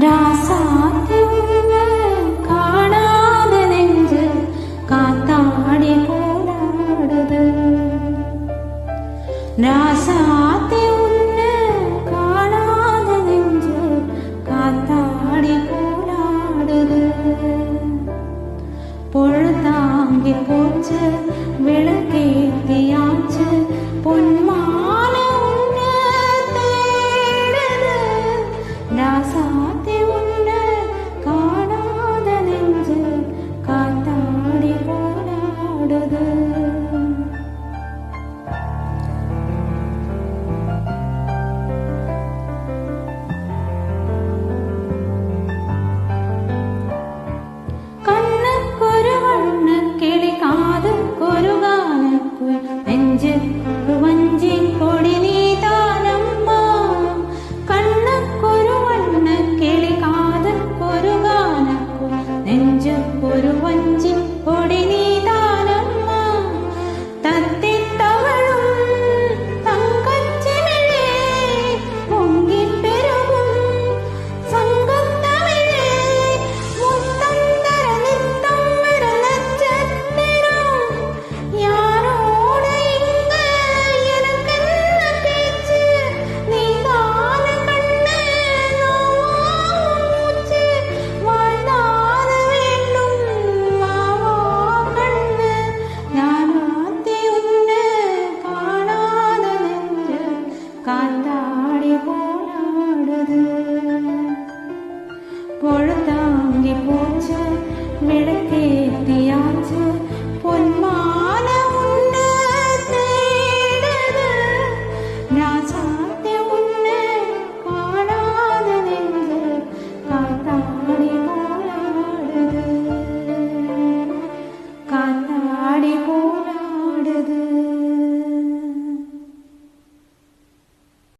ராசாத்தி உன்னை காணாத நெஞ்சு காத்தாடி போராடுது. ராசாத்தி உன்னை காணாத நெஞ்சு காத்தாடி போராடுது. பொழுதாங்கி போச்சு விளக்கேத்தியாச்சு பொன்மான உன்னை தேடுது. ராசாத்தி உன்னை காணாத நெஞ்சு காத்தாடி போராடுது. கண்ணுக்கொரு வண்ண கிளி காதுக்கொரு கானக்குள் நெஞ்சுக்கு